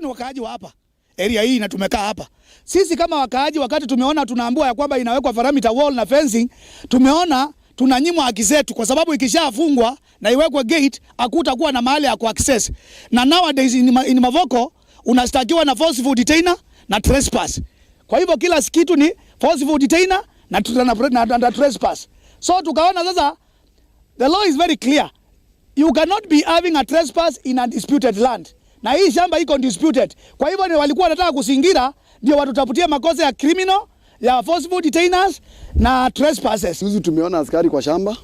ni wakaaji wa hapa area hii na tumekaa hapa. Sisi kama wakaaji, wakati tumeona tunaambiwa ya kwamba inawekwa perimeter wall na fencing, tumeona tunanyimwa haki zetu, kwa sababu ikishafungwa na iwekwe gate hakutakuwa na mahali ya kuaccess. Na nowadays in Mavoko unastakiwa na forceful detainer na trespass. Kwa hivyo kila kitu ni forceful detainer na trespass. So tukaona sasa the law is very clear. You cannot be having a trespass in a disputed land. Na hii shamba iko disputed. Kwa hivyo ni walikuwa wanataka kusingira ndio watutafutie makosa ya criminal, ya forceful detainers na trespasses. Sisi tumeona askari kwa shamba.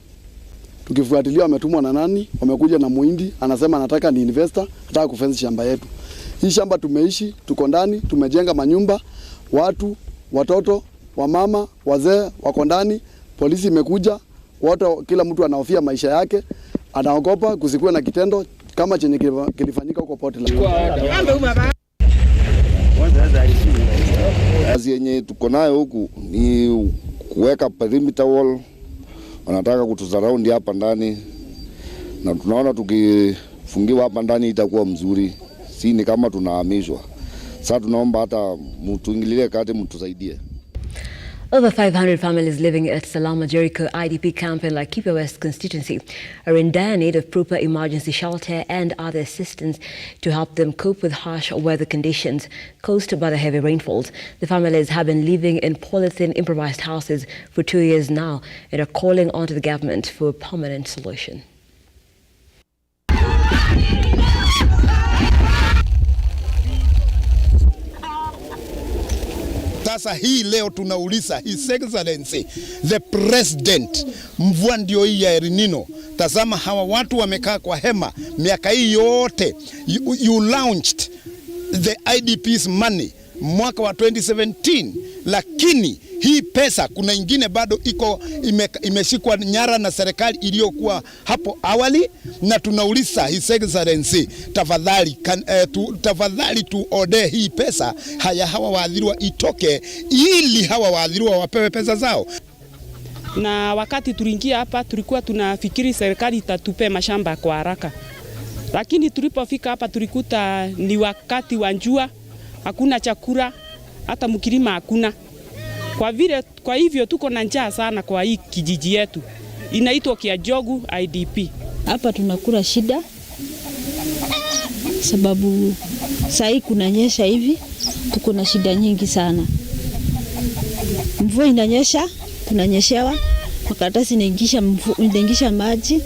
Tukifuatilia wametumwa na nani? Wamekuja na muhindi, anasema anataka ni investor, anataka kufence shamba yetu. Hii shamba tumeishi, tuko ndani, tumejenga manyumba, watu, watoto, wamama, wazee wako ndani, polisi imekuja, watu kila mtu anahofia maisha yake, anaogopa kusikue na kitendo kama chenye kilifanyika huko Portland. Kazi yenye tuko nayo huku ni kuweka perimeter wall. Wanataka kutuzaraundi hapa ndani, na tunaona tukifungiwa hapa ndani itakuwa mzuri. Si ni kama tunahamishwa. Sasa tunaomba hata mtuingilie kati, mtusaidie. Over 500 families living at Salama Jericho IDP camp in Laikipia West constituency are in dire need of proper emergency shelter and other assistance to help them cope with harsh weather conditions caused by the heavy rainfalls. The families have been living in polythene improvised houses for 2 years now and are calling on to the government for a permanent solution. Sasa hii leo tunauliza His Excellency the President, mvua ndio hii ya El Nino. Tazama hawa watu wamekaa kwa hema miaka hii yote. You launched the IDP's money mwaka wa 2017, lakini hii pesa kuna ingine bado iko imeshikwa nyara na serikali iliyokuwa hapo awali, na tunauliza His Excellency tafadhali tuode hii pesa hawa waadhiriwa itoke, ili hawa waadhiriwa wapewe pesa zao. Na wakati tuliingia hapa tulikuwa tunafikiri serikali itatupe mashamba kwa haraka, lakini tulipofika hapa tulikuta ni wakati wa njua, hakuna chakula, hata mkilima hakuna. Kwa hivyo tuko na njaa sana kwa hii kijiji yetu. Inaitwa Kiajogu IDP. Hapa tunakula shida sababu saa kunanyesha hivi, tuko na shida nyingi sana. Mvua inanyesha, tunanyeshewa, makaratasi inaingisha maji,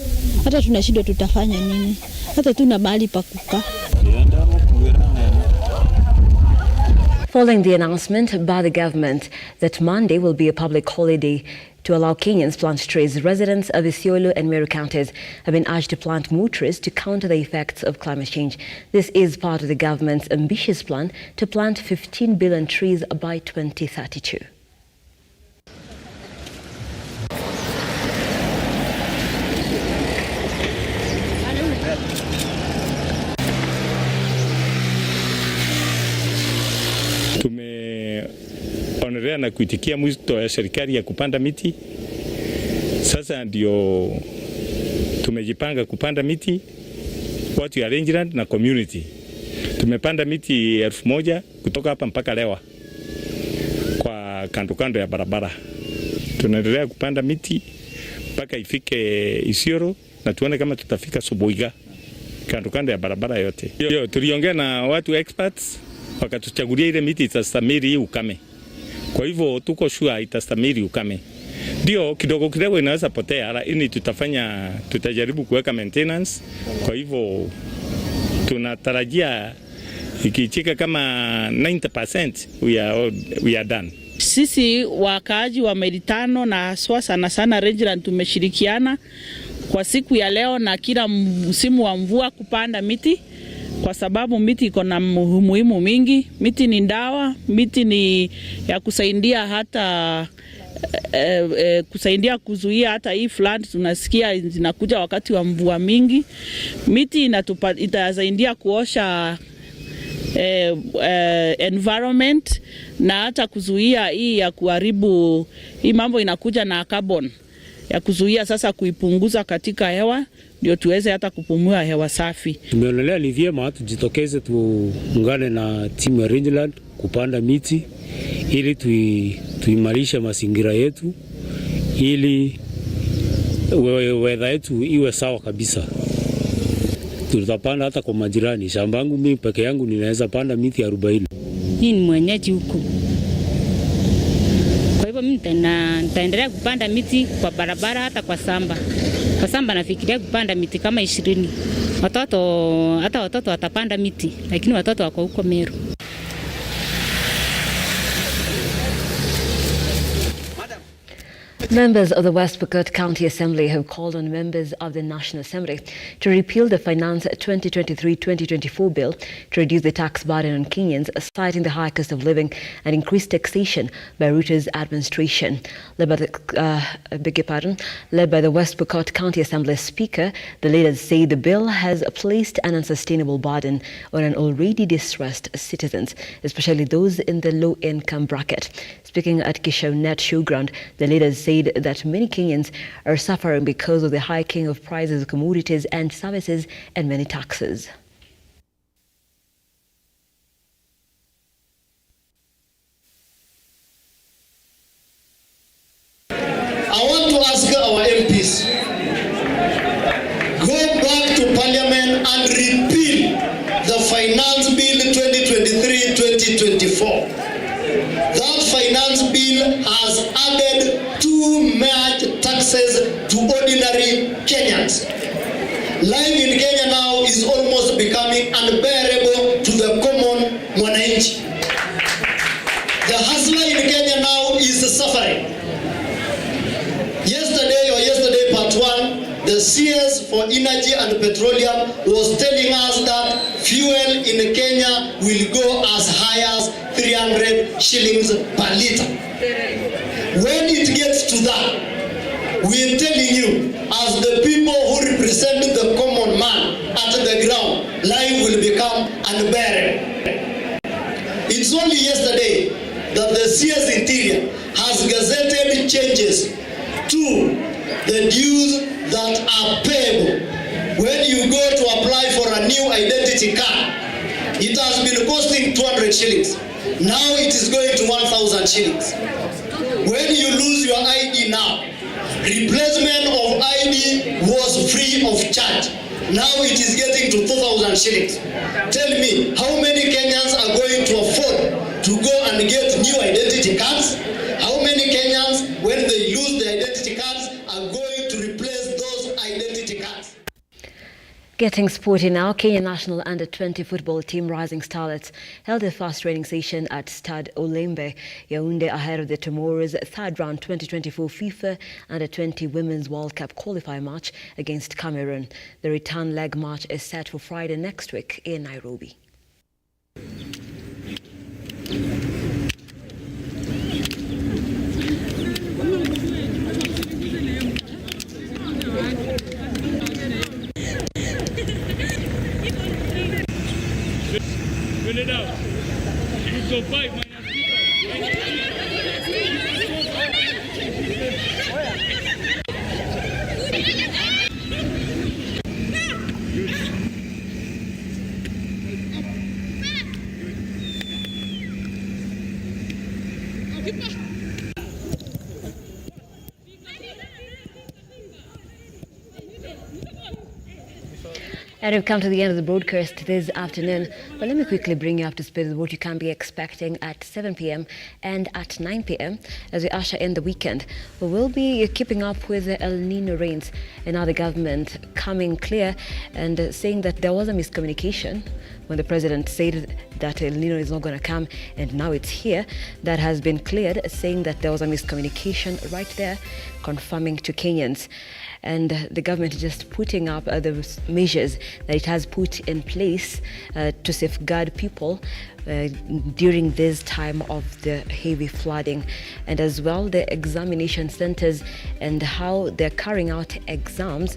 hata tuna shida tutafanya nini? Hata tuna mahali pa kukaa. Following the announcement by the government that Monday will be a public holiday to allow Kenyans plant trees, residents of Isiolo and Meru counties have been urged to plant more trees to counter the effects of climate change. This is part of the government's ambitious plan to plant 15 billion trees by 2032. Tumeonelea na kuitikia mwito ya serikali ya kupanda miti. Sasa ndio tumejipanga kupanda miti, watu ya rangeland na community. Tumepanda miti 1000 kutoka hapa mpaka Lewa kwa kando ya barabara. Tunaendelea kupanda miti mpaka ifike Isiolo na tuone kama tutafika Soboiga kando ya barabara yote. Tuliongea na watu experts wakatuchagulia ile miti itastamiri ukame. Kwa hivyo tuko sure itastamiri ukame. Ndio kidogo inaweza potea, lakini tutajaribu kuweka maintenance. Kwa hivyo tunatarajia ikichika kama 90% we are done. Sisi wakaaji wa Meritano na sana rangeland tumeshirikiana kwa siku ya leo na kila msimu wa mvua kupanda miti, kwa sababu miti iko na muhimu mingi. Miti ni dawa, miti ni ya kusaidia hata kusaidia kuzuia hata hii flood tunasikia zinakuja wakati wa mvua mingi. Miti itasaidia kuosha environment na hata kuzuia hii ya kuharibu hii mambo inakuja na carbon. ya kuzuia sasa kuipunguza katika hewa ndio tuweze hata kupumua hewa safi. Tumeonelea ni vyema tujitokeze tuungane na timu ya Rangeland kupanda miti ili tuimarishe mazingira yetu ili weather yetu iwe sawa kabisa. Tutapanda hata kwa majirani. Shamba yangu mimi peke yangu ninaweza panda miti 40. Mimi ni mwenyeji huko. Kwa hivyo mimi nitaendelea kupanda miti kwa barabara hata kwa samba. Kwa samba nafikiria kupanda miti kama 20. Watoto watapanda miti, lakini watoto wako huko Meru. Members of the West Pokot County Assembly have called on members of the National Assembly to repeal the Finance 2023-2024 bill to reduce the tax burden on Kenyans, citing the high cost of living and increased taxation by RUTO's administration. Led by the West Pokot County Assembly Speaker, the leaders say the bill has placed an unsustainable burden on an already distressed citizens, especially those in the low-income bracket. Speaking at Kishonet Showground, the leaders said that many Kenyans are suffering because of the hiking of prices of commodities and services and many taxes. I want to ask our MPs, go back to Parliament and repeal the Finance Bill 2023-2024. That finance bill has added too much taxes to ordinary Kenyans. Life in Kenya now is almost becoming unbearable to the common mwananchi. The hustler in Kenya now is suffering. Yesterday part 1, the CS for Energy and Petroleum was telling us that fuel in Kenya will go as high as 300 shillings per liter. When it gets to that, we are telling you, as the people who represent the common man at the ground, life will become unbearable. It's only yesterday that the CS Interior has gazetted changes to the dues that are payable. When you go to apply for a new identity card, it has been costing 200 shillings. Now it is going to 1,000 shillings. When you lose your ID now, replacement of ID was free of charge. Now it is getting to 2,000 shillings. Tell me, how many Kenyans are going to afford to go and get new identity cards? How many Kenyans, when they lose their identity cards, are going to replace those identity cards? Getting sporty now, Kenya national under-20 football team Rising Starlets held their first training session at Stade Olembe, Yaounde, ahead of the tomorrow's third round 2024 FIFA Under-20 Women's World Cup qualifier match against Cameroon. The return leg match is set for Friday next week in Nairobi. And we've come to the end of the broadcast this afternoon. But let me quickly bring you up to speed with what you can be expecting at 7 p.m. and at 9 p.m. as we usher in the weekend. We will be keeping up with the El Nino rains, and now the government coming clear and saying that there was a miscommunication when the president said that El Nino is not going to come, and now it's here. That has been cleared, saying that there was a miscommunication right there, confirming to Kenyans. and the government is just putting up the measures that it has put in place to safeguard people during this time of the heavy flooding, and as well the examination centers and how they're carrying out exams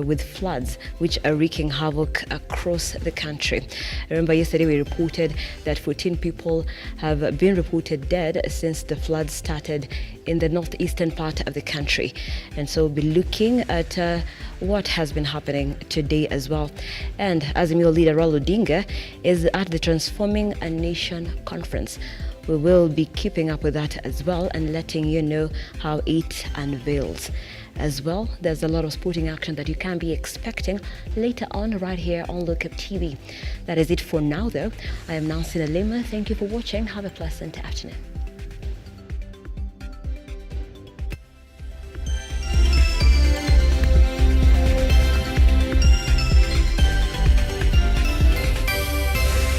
with floods which are wreaking havoc across the country. Remember, yesterday we reported that 14 people have been reported dead since the floods started in the northeastern part of the country, and so we'll be looking at what has been happening today as well. And Azimio leader Raila Odinga is at the Transforming a Nation conference. We will be keeping up with that as well and letting you know how it unveils. As well, there's a lot of sporting action that you can be expecting later on right here on Lookuptv. That is it for now though. I am Nancy Nalima. Thank you for watching. Have a pleasant afternoon.